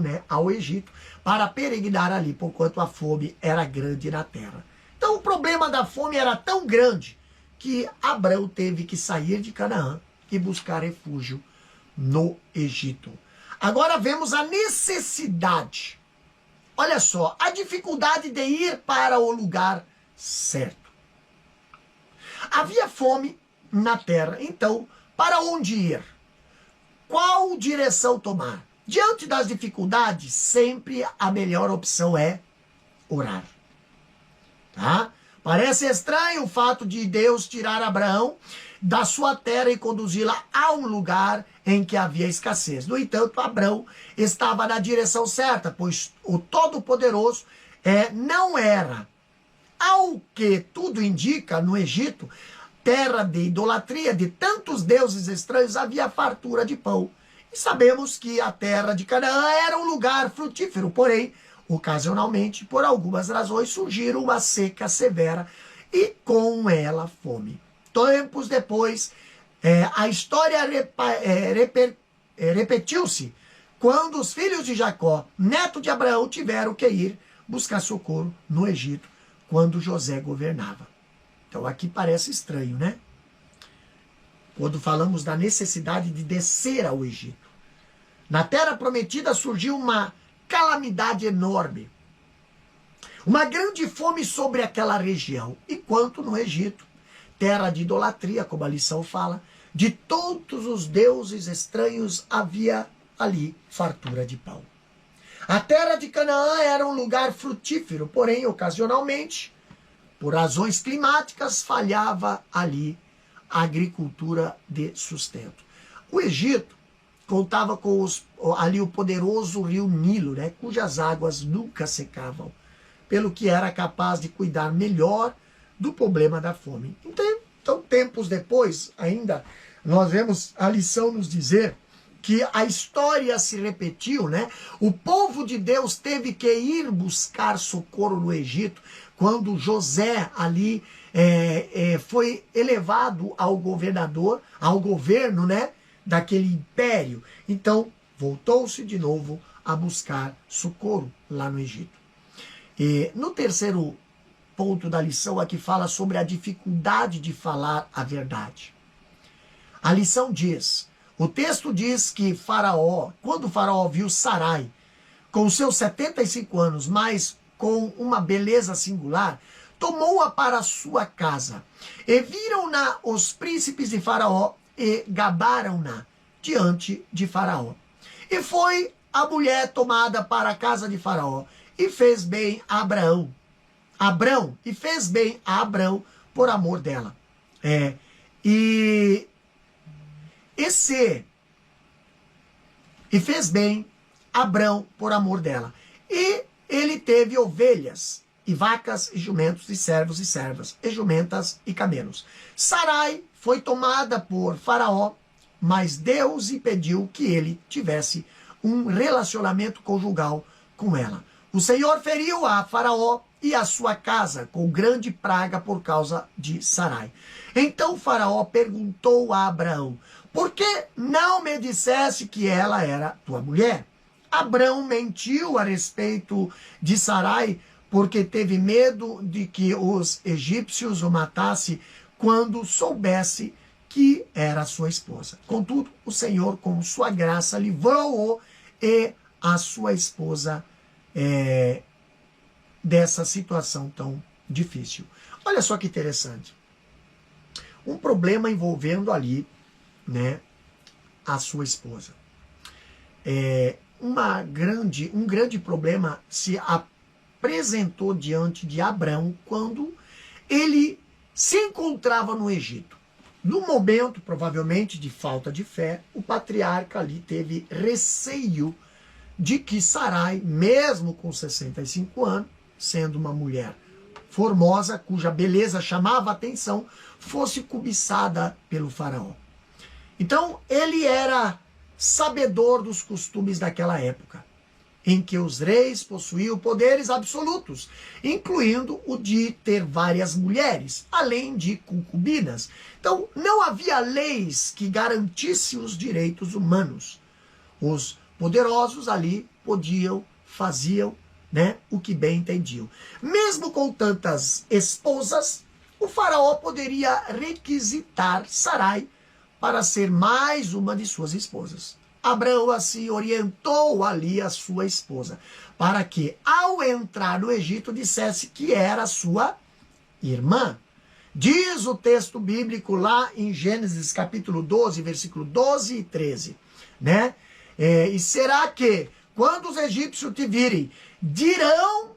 [SPEAKER 1] né, ao Egito, para peregrinar ali, porquanto a fome era grande na terra. Então o problema da fome era tão grande que Abrão teve que sair de Canaã e buscar refúgio no Egito. Agora vemos a necessidade. Olha só, a dificuldade de ir para o lugar certo. Havia fome na terra, então, para onde ir? Qual direção tomar? Diante das dificuldades, sempre a melhor opção é orar. Tá? Parece estranho o fato de Deus tirar Abraão da sua terra e conduzi-la a um lugar em que havia escassez. No entanto, Abrão estava na direção certa, pois o Todo-Poderoso não era. Ao que tudo indica, no Egito, terra de idolatria de tantos deuses estranhos, havia fartura de pão. E sabemos que a terra de Canaã era um lugar frutífero, porém, ocasionalmente, por algumas razões, surgiram uma seca severa e com ela fome. Tempos depois, a história repetiu-se quando os filhos de Jacó, neto de Abraão, tiveram que ir buscar socorro no Egito quando José governava. Então aqui parece estranho, né? Quando falamos da necessidade de descer ao Egito. na terra prometida surgiu uma calamidade enorme. Uma grande fome sobre aquela região, enquanto no Egito, terra de idolatria, como a lição fala, de todos os deuses estranhos havia ali fartura de pão. A terra de Canaã era um lugar frutífero, porém, ocasionalmente, por razões climáticas, falhava ali a agricultura de sustento. O Egito contava com ali o poderoso rio Nilo, né, cujas águas nunca secavam, pelo que era capaz de cuidar melhor do problema da fome. Então, tempos depois, ainda, nós vemos a lição nos dizer que a história se repetiu, né? O povo de Deus teve que ir buscar socorro no Egito, quando José ali foi elevado ao governo, né, daquele império. Então, voltou-se de novo a buscar socorro lá no Egito. E no terceiro ponto da lição, aqui fala sobre a dificuldade de falar a verdade. A lição diz, o texto diz que Faraó, quando Faraó viu Sarai, com seus 75 anos, mas com uma beleza singular, tomou-a para sua casa. E viram-na os príncipes de Faraó e gabaram-na diante de Faraó. E foi a mulher tomada para a casa de Faraó e fez bem a Abrão. E fez bem a Abrão por amor dela. E fez bem Abrão por amor dela. E ele teve ovelhas, e vacas, e jumentos, e servos, e servas, e jumentas, e camelos. Sarai foi tomada por Faraó, mas Deus impediu que ele tivesse um relacionamento conjugal com ela. O Senhor feriu a Faraó e a sua casa com grande praga por causa de Sarai. Então Faraó perguntou a Abraão, por que não me dissesse que ela era tua mulher? Abrão mentiu a respeito de Sarai, porque teve medo de que os egípcios o matassem quando soubesse que era sua esposa. Contudo, o Senhor, com sua graça, livrou-o e a sua esposa dessa situação tão difícil. Olha só que interessante. Um problema envolvendo ali, né, a sua esposa. Um grande problema se apresentou diante de Abrão quando ele se encontrava no Egito. No momento, provavelmente, de falta de fé, o patriarca ali teve receio de que Sarai, mesmo com 65 anos, sendo uma mulher formosa, cuja beleza chamava a atenção, fosse cobiçada pelo faraó. Então, ele era sabedor dos costumes daquela época, em que os reis possuíam poderes absolutos, incluindo o de ter várias mulheres, além de concubinas. Então, não havia leis que garantissem os direitos humanos. Os poderosos ali faziam, né, o que bem entendiam. Mesmo com tantas esposas, o faraó poderia requisitar Sarai para ser mais uma de suas esposas. Abraão assim orientou ali a sua esposa, para que, ao entrar no Egito, dissesse que era sua irmã. Diz o texto bíblico lá em Gênesis capítulo 12, versículo 12 e 13, né? E será que, quando os egípcios te virem, dirão,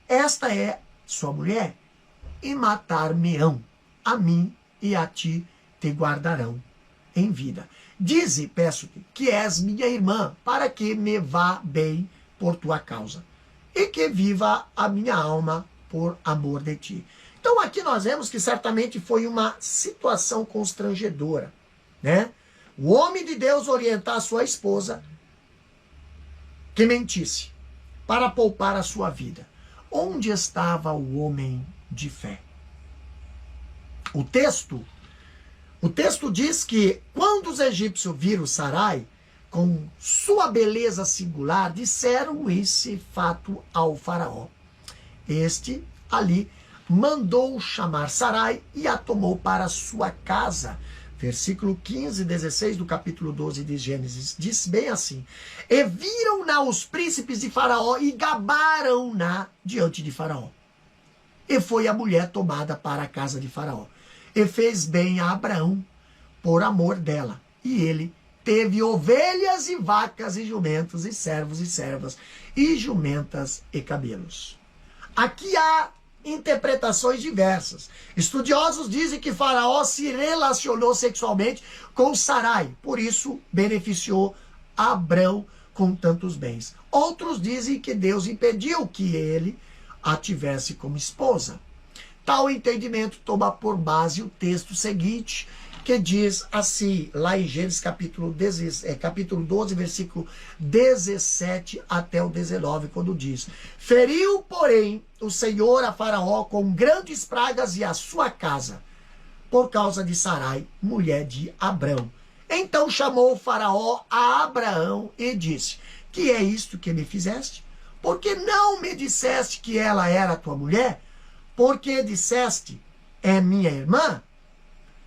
[SPEAKER 1] esta é sua mulher, e matar-me-ão, a mim e a ti te guardarão em vida. Dize, peço-te, que és minha irmã, para que me vá bem por tua causa, e que viva a minha alma por amor de ti. Então aqui nós vemos que certamente foi uma situação constrangedora, né? O homem de Deus orientar a sua esposa que mentisse para poupar a sua vida. Onde estava o homem de fé? O texto diz que quando os egípcios viram Sarai com sua beleza singular, disseram esse fato ao faraó. Este ali mandou chamar Sarai e a tomou para sua casa, versículo 15 e 16 do capítulo 12 de Gênesis, diz bem assim: e viram-na os príncipes de Faraó e gabaram-na diante de Faraó. E foi a mulher tomada para a casa de Faraó. E fez bem a Abraão por amor dela. E ele teve ovelhas e vacas e jumentos e servos e servas e jumentas e camelos. Aqui há interpretações diversas. Estudiosos dizem que Faraó se relacionou sexualmente com Sarai, por isso beneficiou Abrão com tantos bens. Outros dizem que Deus impediu que ele a tivesse como esposa. Tal entendimento toma por base o texto seguinte, que diz assim, lá em Gênesis capítulo 12, versículo 17 até o 19, quando diz: feriu, porém, o Senhor a Faraó com grandes pragas e a sua casa, por causa de Sarai, mulher de Abrão. Então chamou o Faraó a Abraão e disse: que é isto que me fizeste? Porque não me disseste que ela era tua mulher? Porque disseste, é minha irmã?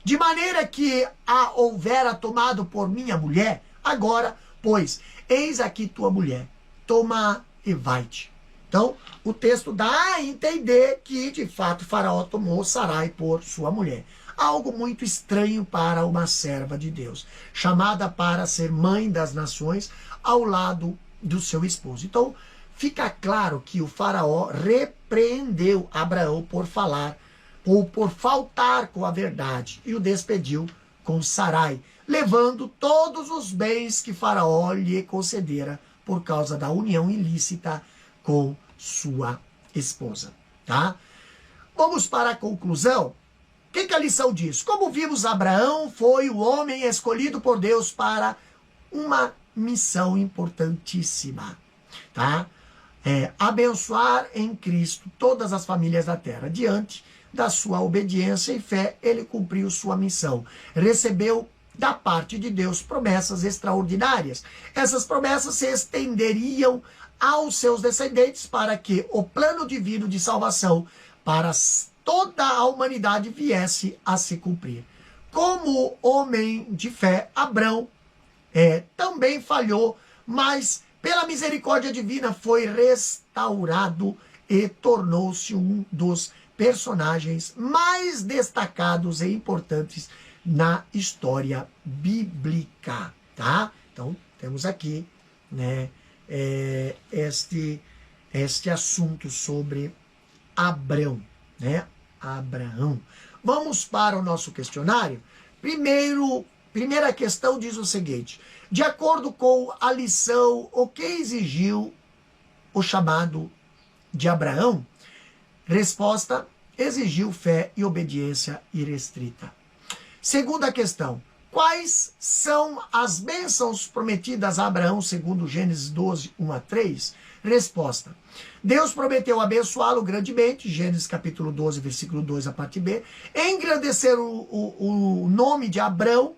[SPEAKER 1] De maneira que a houvera tomado por minha mulher, agora, pois, eis aqui tua mulher, toma e vai-te. Então, o texto dá a entender que, de fato, Faraó tomou Sarai por sua mulher. Algo muito estranho para uma serva de Deus, chamada para ser mãe das nações ao lado do seu esposo. Então, fica claro que o Faraó repreendeu Abraão por falar, ou por faltar com a verdade, e o despediu com Sarai, levando todos os bens que Faraó lhe concedera por causa da união ilícita com sua esposa. Tá? Vamos para a conclusão. O que a lição diz? Como vimos, Abraão foi o homem escolhido por Deus para uma missão importantíssima. Tá? Abençoar em Cristo todas as famílias da terra. Diante da sua obediência e fé, ele cumpriu sua missão. Recebeu da parte de Deus promessas extraordinárias. Essas promessas se estenderiam aos seus descendentes para que o plano divino de salvação para toda a humanidade viesse a se cumprir. Como homem de fé, Abrão também falhou, mas pela misericórdia divina foi restaurado e tornou-se um dos personagens mais destacados e importantes na história bíblica, tá? Então, temos aqui, né, este assunto sobre Abrão, né? Abraão. Vamos para o nosso questionário. Primeira questão diz o seguinte: de acordo com a lição, o que exigiu o chamado de Abraão? Resposta: exigiu fé e obediência irrestrita. Segunda questão: quais são as bênçãos prometidas a Abraão segundo Gênesis 12, 1 a 3? Resposta: Deus prometeu abençoá-lo grandemente, Gênesis capítulo 12, versículo 2, a parte B, engrandecer o nome de Abrão,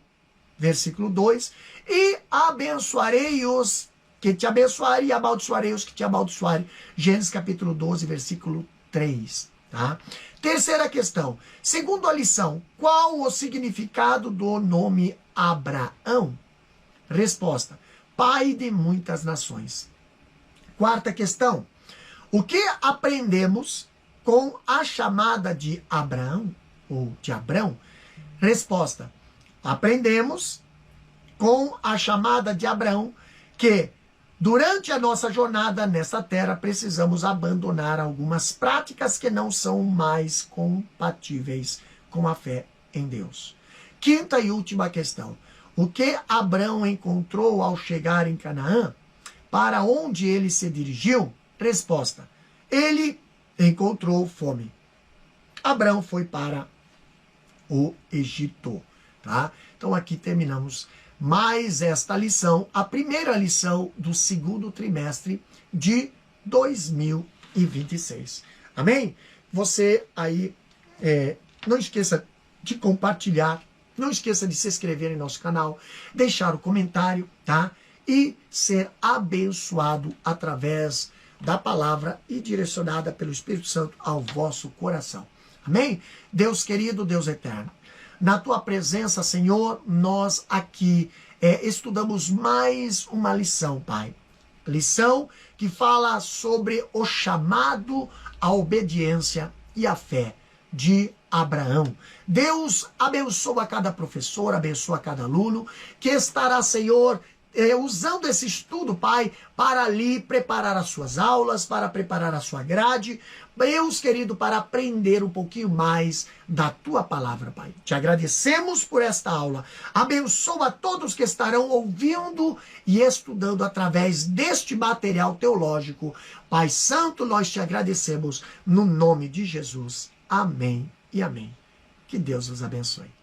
[SPEAKER 1] versículo 2, e abençoarei os que te abençoarem e amaldiçoarei os que te amaldiçoarem, Gênesis capítulo 12, versículo 3. Tá? Terceira questão: segundo a lição, qual o significado do nome Abraão? Resposta: pai de muitas nações. Quarta questão: o que aprendemos com a chamada de Abraão, ou de Abrão? Resposta: aprendemos com a chamada de Abraão que durante a nossa jornada nessa terra, precisamos abandonar algumas práticas que não são mais compatíveis com a fé em Deus. Quinta e última questão: o que Abrão encontrou ao chegar em Canaã? Para onde ele se dirigiu? Resposta: ele encontrou fome. Abrão foi para o Egito. Tá? Então aqui terminamos mais esta lição, a primeira lição do segundo trimestre de 2026. Amém? Você aí, não esqueça de compartilhar, não esqueça de se inscrever em nosso canal, deixar o comentário, tá? E ser abençoado através da palavra e direcionada pelo Espírito Santo ao vosso coração. Amém? Deus querido, Deus eterno, Na tua presença, Senhor, nós aqui estudamos mais uma lição, Pai. Lição que fala sobre o chamado à obediência e à fé de Abraão. Deus abençoa cada professor, abençoa cada aluno que estará, Senhor, usando esse estudo, Pai, para ali preparar as suas aulas, para preparar a sua grade, Deus querido, para aprender um pouquinho mais da tua palavra, Pai. Te agradecemos por esta aula. Abençoa todos que estarão ouvindo e estudando através deste material teológico. Pai Santo, nós te agradecemos no nome de Jesus. Amém e amém. Que Deus os abençoe.